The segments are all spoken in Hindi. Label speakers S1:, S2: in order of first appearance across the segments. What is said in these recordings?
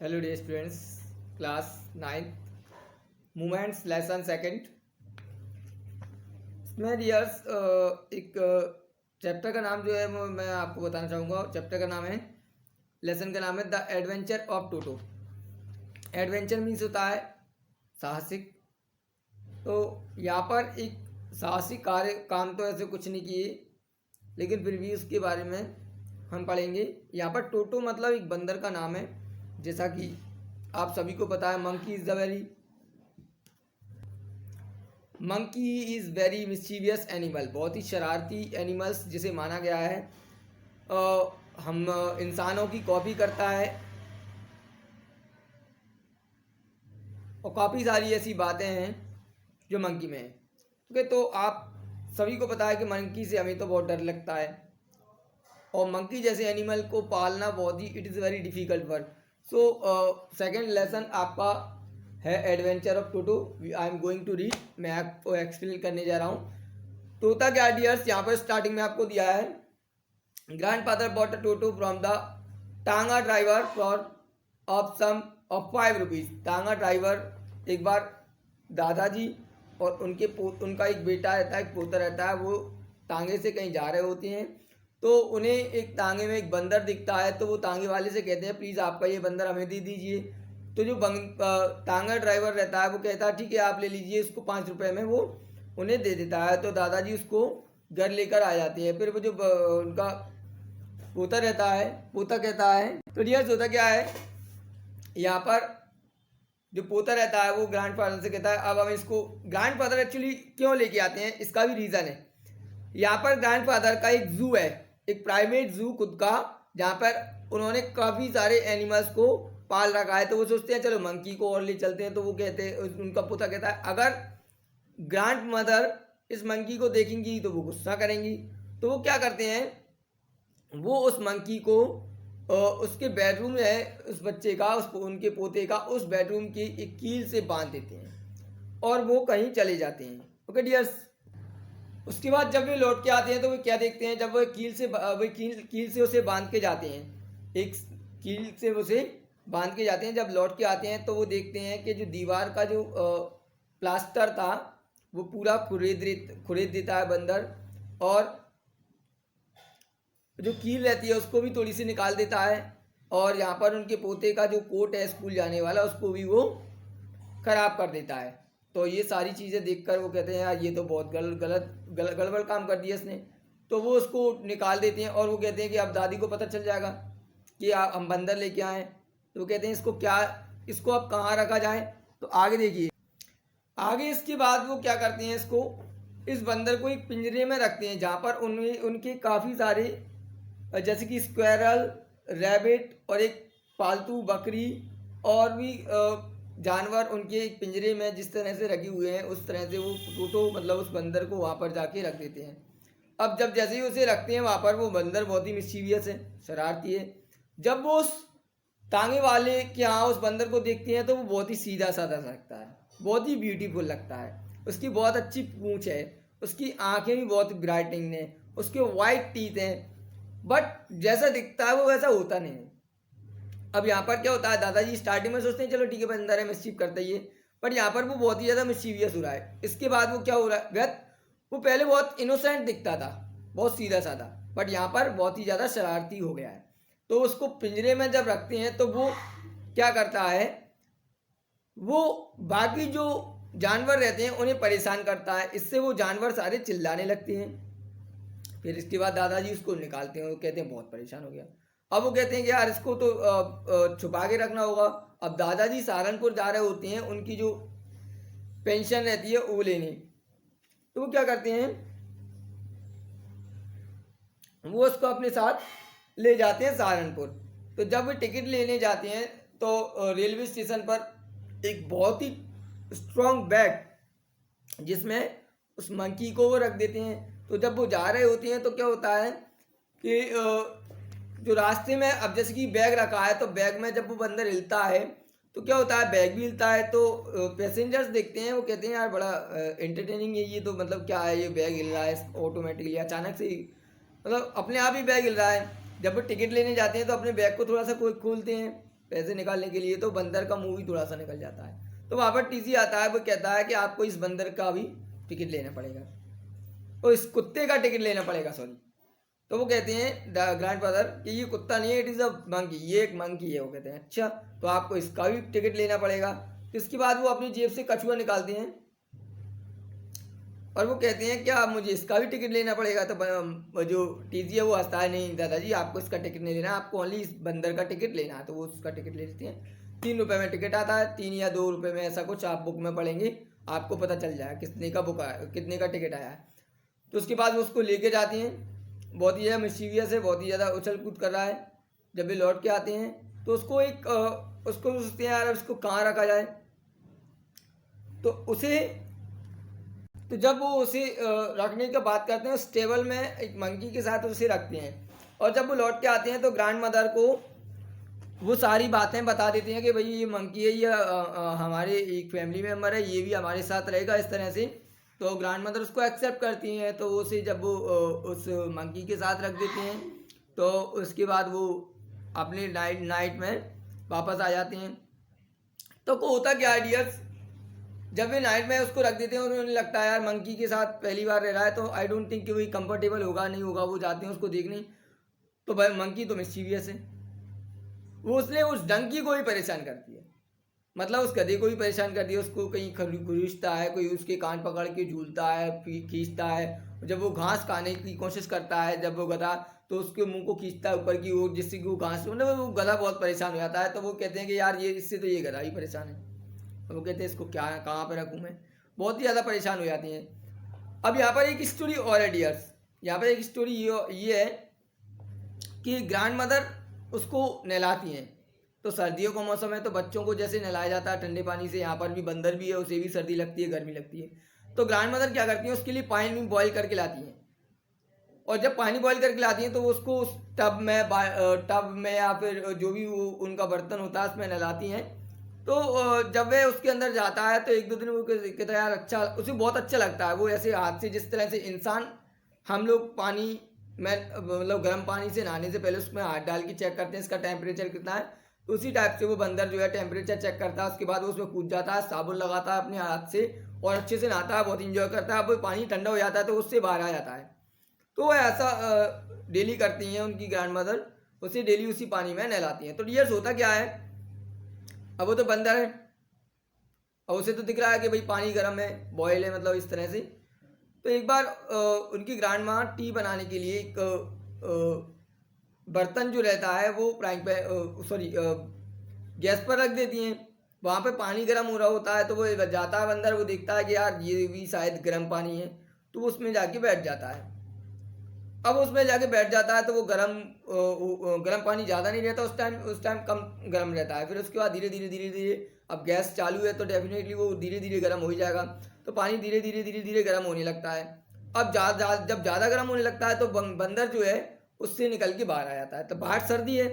S1: Hello dear students, class 9th movements lesson second. इसमें डियर्स एक चैप्टर का नाम जो है वो मैं आपको बताना चाहूँगा। चैप्टर का नाम है, लेसन का नाम है the adventure of toto. Adventure means होता है साहसिक। तो यहाँ पर एक साहसिक कार्य काम तो ऐसे कुछ नहीं किए, लेकिन फिर भी उसके बारे में हम पढ़ेंगे। यहाँ पर टोटो मतलब एक बंदर का नाम है। जैसा कि आप सभी को पता है, monkey is very mischievous animal, बहुत ही शरारती एनिमल्स जिसे माना गया है। हम इंसानों की कॉपी करता है और काफ़ी सारी ऐसी बातें हैं जो मंकी में है। ओके, तो आप सभी को पता है कि मंकी से हमें तो बहुत डर लगता है, और मंकी जैसे एनिमल को पालना बहुत ही it is very difficult work. So second lesson आपका है adventure of Toto. I am going to read, मैं आपको एक्सप्लेन करने जा रहा हूँ। तोता क्या डियर्स, यहाँ पर स्टार्टिंग में आपको दिया है, grandfather bought a Toto from the tonga driver for of some of 5 rupees. Tonga driver एक बार दादाजी और उनका एक बेटा रहता है, एक पोता रहता है, वो टांगे से कहीं जा रहे होते हैं। तो उन्हें एक तांगे में एक बंदर दिखता है, तो वो तांगे वाले से कहते हैं प्लीज़ आपका ये बंदर हमें दे दीजिए। तो जो तांगा ड्राइवर रहता है वो कहता है ठीक है आप ले लीजिए इसको, 5 रुपये में वो उन्हें दे देता है। तो दादाजी उसको घर लेकर आ जाते हैं। फिर वो जो उनका पोता रहता है, पोता कहता है, तो डियर्स होता क्या है, यहाँ पर जो पोता रहता है वो ग्रैंड फादर से कहता है अब हम इसको, ग्रैंड फादर एक्चुअली क्यों लेके आते हैं इसका भी रीज़न है। यहाँ पर ग्रैंड फादर का एक जू है, एक प्राइवेट जू खुद का, जहाँ पर उन्होंने काफ़ी सारे एनिमल्स को पाल रखा है। तो वो सोचते हैं चलो मंकी को और ले चलते हैं। तो वो कहते हैं, उनका पोता कहता है अगर ग्रैंड मदर इस मंकी को देखेंगी तो वो गुस्सा करेंगी। तो वो क्या करते हैं, वो उस मंकी को उसके बेडरूम है उस बच्चे का, उनके पोते का, उस बेडरूम की एक कील से बांध देते हैं और वो कहीं चले जाते हैं। ओके डियर्स, उसके बाद जब वे लौट के आते हैं तो वे क्या देखते हैं, जब वो कील से उसे बांध के जाते हैं, एक कील से उसे बांध के जाते हैं, जब लौट के आते हैं तो वो देखते हैं कि जो दीवार का जो प्लास्टर था वो पूरा खुरेद देता है बंदर, और जो कील रहती है उसको भी थोड़ी सी निकाल देता है। और यहाँ पर उनके पोते का जो कोट है स्कूल जाने वाला उसको भी वो खराब कर देता है। तो ये सारी चीज़ें देखकर वो कहते हैं यार ये तो बहुत गड़बड़ काम कर दिया इसने। तो वो उसको निकाल देते हैं और वो कहते हैं कि अब दादी को पता चल जाएगा कि हम बंदर लेके आए। तो वो कहते हैं इसको अब कहाँ रखा जाए। तो आगे देखिए, आगे इसके बाद वो क्या करते हैं, इस बंदर को एक पिंजरे में रखते हैं जहाँ पर उनके काफ़ी सारे जैसे कि स्क्वायरल, रैबिट और एक पालतू बकरी और भी जानवर उनके एक पिंजरे में जिस तरह से रखे हुए हैं उस तरह से वो टोटो मतलब उस बंदर को वहाँ पर जाके रख देते हैं। अब जब जैसे ही उसे रखते हैं वहाँ पर, वो बंदर बहुत ही मिस्चीवियस है, शरारती है। जब वो उस तांगे वाले के यहाँ उस बंदर को देखते हैं तो वो बहुत ही सीधा साधा लगता है, बहुत ही ब्यूटीफुल लगता है। उसकी बहुत अच्छी पूंछ है, उसकी आंखें भी बहुत ब्राइटनिंग है, उसके वाइट टीथ हैं, बट जैसा दिखता है वो वैसा होता नहीं है। अब यहाँ पर क्या होता है, दादाजी स्टार्टिंग में सोचते हैं चलो ठीक है बंदर है मिस्चीव करता ही है, पर यहाँ पर वो बहुत ही ज़्यादा मिस्चीवियस हो रहा है। इसके बाद वो क्या हो रहा है, वो पहले बहुत इनोसेंट दिखता था, बहुत सीधा साधा, बट यहाँ पर बहुत ही ज़्यादा शरारती हो गया है। तो उसको पिंजरे में जब रखते हैं तो वो क्या करता है, वो बाकी जो जानवर रहते हैं उन्हें परेशान करता है, इससे वो जानवर सारे चिल्लाने लगते हैं। फिर इसके बाद दादाजी उसको निकालते हैं, वो कहते हैं बहुत परेशान हो गया। अब वो कहते हैं कि यार इसको तो छुपा के रखना होगा। अब दादाजी सहारनपुर जा रहे होते हैं उनकी जो पेंशन रहती है वो लेने। तो वो क्या करते हैं, वो उसको अपने साथ ले जाते हैं सहारनपुर। तो जब वो टिकट लेने जाते हैं तो रेलवे स्टेशन पर एक बहुत ही स्ट्रॉन्ग बैग जिसमें उस मंकी को वो रख देते हैं। तो जब वो जा रहे होते हैं तो क्या होता है कि जो रास्ते में, अब जैसे कि बैग रखा है तो बैग में जब वो बंदर हिलता है तो क्या होता है, बैग भी हिलता है। तो पैसेंजर्स देखते हैं, वो कहते हैं यार बड़ा एंटरटेनिंग है ये, तो मतलब क्या है ये बैग हिल रहा है ऑटोमेटिकली, अचानक से ही, मतलब अपने आप ही बैग हिल रहा है। जब वो टिकट लेने जाते हैं तो अपने बैग को थोड़ा सा खोलते हैं पैसे निकालने के लिए, तो बंदर का मुंह भी थोड़ा सा निकल जाता है। तो वहाँ पर टीसी आता है, वो कहता है कि आपको इस बंदर का भी टिकट लेना पड़ेगा, और इस कुत्ते का टिकट लेना पड़ेगा, सॉरी। तो वो कहते हैं द ग्रैंडफादर कि ये कुत्ता नहीं है, इट इज़ अ मंकी, ये एक मंकी है। वो कहते हैं अच्छा, तो आपको इसका भी टिकट लेना पड़ेगा। तो इसके बाद वो अपनी जेब से कछुआ निकालते हैं और वो कहते हैं क्या मुझे इसका भी टिकट लेना पड़ेगा। तो जो टीजी है वो हंसता है, नहीं दादाजी आपको इसका टिकट नहीं लेना, आपको ओनली इस बंदर का टिकट लेना है। तो वो उसका टिकट ले लेते हैं। 3 रुपये में टिकट आता है, 3 या 2 रुपये में, ऐसा कुछ आप बुक में पढ़ेंगे, आपको पता चल जाएगा कितने का बुक आया, कितने का टिकट आया है। तो उसके बाद वो उसको लेके जाती हैं। बहुत ही ज़्यादा मिस्टीरियस है, बहुत ही ज़्यादा उछल कूद कर रहा है। जब वे लौट के आते हैं तो उसको उसको सोचते हैं यार उसको कहाँ रखा जाए। तो उसे तो जब वो उसे रखने की बात करते हैं, उस टेबल में एक मंकी के साथ उसे रखते हैं। और जब वो लौट के आते हैं तो ग्रैंड मदर को वो सारी बातें बता देती हैं कि भाई ये मंकी है, ये हमारे एक फैमिली मेम्बर है, ये भी हमारे साथ रहेगा, इस तरह से। तो ग्रैंड मदर उसको एक्सेप्ट करती हैं। तो वो उसे जब वो उस मंकी के साथ रख देते हैं, तो उसके बाद वो अपने नाइट में वापस आ जाते हैं। तो को होता क्या आइडियर्स, जब वे नाइट में उसको रख देते हैं और उन्हें लगता है यार मंकी के साथ पहली बार रह रहा है, तो आई डोंट थिंक कि वही कंफर्टेबल होगा, नहीं होगा। वो जाते हैं उसको देखने, तो भाई मंकी तो मिस्चीवियस है, वो उसने उस डंकी को ही परेशान करती है, मतलब उस गधे को ही परेशान कर दिया। उसको कहीं खींचता है, कोई उसके कान पकड़ के झूलता है, खींचता है। जब वो घास खाने की कोशिश करता है, जब वो गधा, तो उसके मुंह को खींचता है ऊपर की ओर, जिससे कि वो घास, मतलब वो गधा बहुत परेशान हो जाता है। तो वो कहते हैं कि यार ये इससे तो ये गधा ही परेशान है। तो वो कहते हैं इसको क्या कहाँ पर रखूँ मैं, बहुत ही ज़्यादा परेशान हो जाती हैं। अब यहाँ पर एक स्टोरी और है डियर्स, यहाँ पर एक स्टोरी ये है कि ग्रैंड मदर उसको नहलाती हैं। तो सर्दियों का मौसम है, तो बच्चों को जैसे नहलाया जाता है ठंडे पानी से, यहाँ पर भी बंदर भी है, उसे भी सर्दी लगती है, गर्मी लगती है। तो ग्रैंड मदर क्या करती है, उसके लिए पानी बॉईल करके लाती हैं। और जब पानी बॉईल करके लाती हैं तो वो उसको उस टब में या फिर जो भी वो उनका बर्तन होता है उसमें नहलाती हैं। तो जब वह उसके अंदर जाता है तो एक दो दिन वो कहता है यार अच्छा, उसे बहुत अच्छा लगता है। वो ऐसे हाथ से, जिस तरह से इंसान, हम लोग पानी में मतलब गर्म पानी से नहाने से पहले उसमें हाथ डाल के चेक करते हैं इसका टेम्परेचर कितना है, तो उसी टाइप से वो बंदर जो है टेम्परेचर चेक करता है। उसके बाद वो उसमें कूद जाता है, साबुन लगाता है अपने हाथ से और अच्छे से नहाता है, बहुत इंजॉय करता है। अब वो पानी ठंडा हो जाता है तो उससे बाहर आ जाता है। तो वो ऐसा डेली करती हैं उनकी ग्रैंड मदर, उसे डेली उसी पानी में नहलाती हैं। तो डियर्स होता क्या है, अब वो तो बंदर है और उसे तो दिख रहा है कि भाई पानी गर्म है, बॉयल है, मतलब इस तरह से। तो एक बार उनकी ग्रैंड माँ टी बनाने के लिए एक बर्तन जो रहता है वो फ्राइंग पे सॉरी गैस पर रख देती हैं। वहाँ पे पानी गर्म हो रहा होता है, तो वो जाता है बंदर, वो देखता है कि यार ये भी शायद गर्म पानी है, तो वो उसमें जाके बैठ जाता है। अब उसमें जाके बैठ जाता है तो वो गर्म पानी ज़्यादा नहीं रहता उस टाइम कम गर्म रहता है। फिर उसके बाद धीरे धीरे धीरे धीरे, अब गैस चालू है तो डेफिनेटली वो धीरे धीरे गर्म हो ही जाएगा। तो पानी धीरे धीरे धीरे धीरे गर्म होने लगता है। अब जब ज़्यादा गर्म होने लगता है तो बंदर जो है उससे निकल के बाहर आ जाता है। तो बाहर सर्दी है,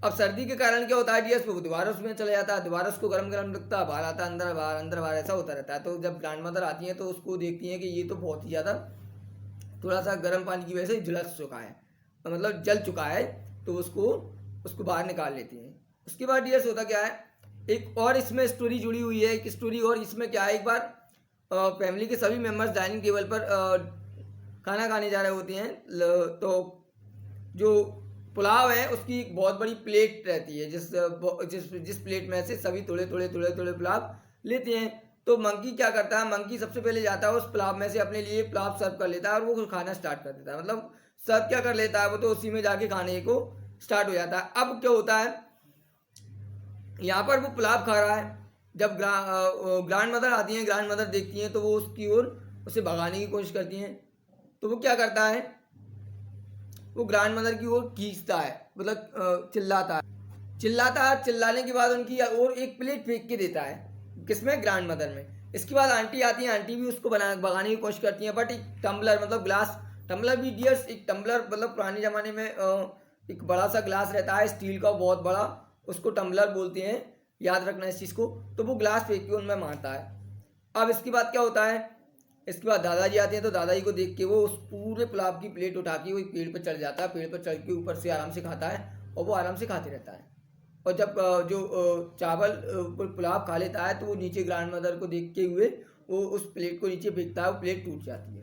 S1: अब सर्दी के कारण क्या होता है डियर्स, वो दोबारा उसमें चला जाता है, दोबारा उसको गर्म गर्म लगता है, बाहर आता है, अंदर बाहर ऐसा होता रहता है। तो जब ग्रैंड मदर आती हैं तो उसको देखती हैं कि ये तो बहुत ही ज़्यादा थोड़ा सा गर्म पानी की वजह से झुलस चुका है, मतलब जल चुका है, तो उसको बाहर निकाल लेती हैं। उसके बाद डियर्स होता क्या है, एक और इसमें स्टोरी जुड़ी हुई है, एक स्टोरी और इसमें क्या है, एक बार फैमिली के सभी मेंबर्स डाइनिंग टेबल पर खाना खाने जा रहे होते हैं। तो जो पुलाव है उसकी एक बहुत बड़ी प्लेट रहती है, जिस प्लेट में से सभी थोड़े थोड़े थोड़े थोड़े पुलाव लेते हैं। तो मंकी क्या करता है, मंकी सबसे पहले जाता है उस पुलाव में से अपने लिए पुलाव सर्व कर लेता है और वो खाना स्टार्ट कर देता है। मतलब सर्व क्या कर लेता है वो, तो उसी में जाके खाने को स्टार्ट हो जाता है। अब क्या होता है, यहाँ पर वो पुलाव खा रहा है, जब ग्रैंड मदर आती हैं, ग्रैंड मदर देखती हैं तो वो उसकी ओर उसे भगाने की कोशिश करती हैं। तो वो क्या करता है, वो ग्रैंड मदर की ओर खींचता है, मतलब चिल्लाता है। चिल्लाने के बाद उनकी और एक प्लेट फेंक के देता है, किसमें, ग्रैंड मदर में। इसके बाद आंटी आती है, आंटी भी उसको भगाने की कोशिश करती हैं, बट एक टम्बलर, मतलब ग्लास, टम्बलर भी डियर्स, एक टम्बलर मतलब पुराने ज़माने में एक बड़ा सा ग्लास रहता है स्टील का, बहुत बड़ा, उसको टम्बलर बोलते हैं, याद रखना इस चीज़ को। तो वो ग्लास फेंक के उनमें मारता है। अब इसके बाद क्या होता है, इसके बाद दादाजी आते हैं, तो दादाजी को देख के वो उस पूरे पुलाव की प्लेट उठा के वो पेड़ पर चढ़ जाता है, पेड़ पर चढ़ के ऊपर से आराम से खाता है और वो आराम से खाते रहता है। और जब चावल पुलाव खा लेता है तो वो नीचे ग्रैंड मदर को देखते हुए वो उस प्लेट को नीचे फेंकता है, वो प्लेट टूट जाती है।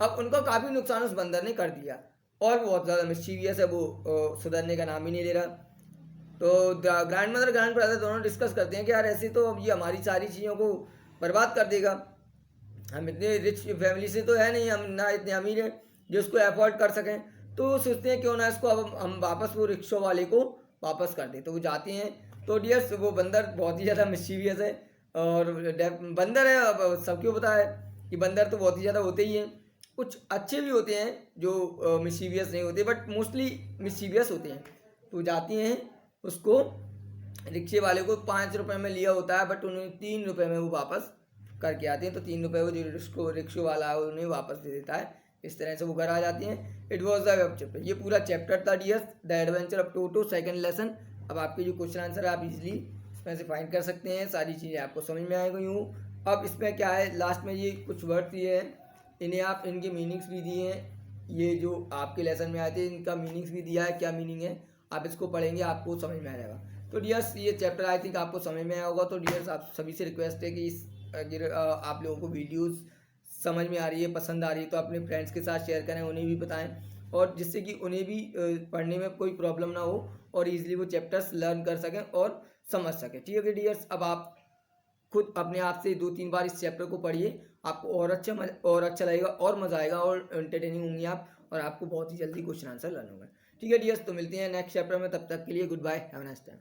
S1: अब उनका काफ़ी नुकसान उस बंदर ने कर दिया और बहुत ज़्यादा मिस्चीवियस है वो, सुधरने का नाम ही नहीं ले रहा। तो ग्रैंड मदर ग्रैंड ब्रदर दोनों डिस्कस करते हैं कि यार ऐसे तो अब ये हमारी सारी चीज़ों को बर्बाद कर देगा, हम इतने रिच फैमिली से तो है नहीं, हम ना इतने अमीर हैं जो उसको अफोर्ड कर सकें। तो सोचते हैं क्यों ना इसको अब हम वापस वो रिक्शो वाले को वापस कर दें। तो वो जाते हैं। तो डियर्स वो बंदर बहुत ही ज़्यादा मिस्चीवियस है और बंदर है, अब सबको पता है कि बंदर तो बहुत ही ज़्यादा होते ही हैं। कुछ अच्छे भी होते हैं जो मिस्चीवियस नहीं होते, बट मोस्टली मिस्चीवियस होते हैं। तो जाती हैं, उसको रिक्शे वाले को 5 रुपये में लिया होता है, बट उन्हें 3 रुपये में वो वापस करके आते हैं। तो 3 रुपये वो जो रिक्शो वाला है उन्हें वापस दे देता है। इस तरह से वो घर आ जाती हैं। It was the web chapter, ये पूरा चैप्टर था dears, the adventure of toto second lesson. अब आपके जो क्वेश्चन आंसर है आप इजीली इसमें से फाइंड कर सकते हैं, सारी चीज़ें आपको समझ में आएगी यूँ। अब इसमें क्या है, लास्ट में ये कुछ वर्ड्स दिए हैं, इन्हें आप इनके मीनिंग्स भी दिए हैं। ये जो आपके लेसन में आए थे इनका मीनिंग्स भी दिया है, क्या मीनिंग है आप इसको पढ़ेंगे आपको समझ में आ जाएगा। तो डियर्स ये चैप्टर आई थिंक आपको समझ में आया होगा। तो डियर्स आप सभी से रिक्वेस्ट है कि आप लोगों को वीडियोस समझ में आ रही है, पसंद आ रही है तो अपने फ्रेंड्स के साथ शेयर करें, उन्हें भी बताएं, और जिससे कि उन्हें भी पढ़ने में कोई प्रॉब्लम ना हो और इजीली वो चैप्टर्स लर्न कर सकें और समझ सकें। ठीक है डियर्स, अब आप खुद अपने आप से 2-3 बार इस चैप्टर को पढ़िए, आपको और अच्छा लगेगा और मज़ा आएगा और एंटरटेनिंग होंगी आप, और आपको बहुत ही जल्दी क्वेश्चन आंसर लर्न होगा। ठीक है डियर्स, तो मिलते हैं नेक्स्ट चैप्टर में, तब तक के लिए goodbye, have a nice time.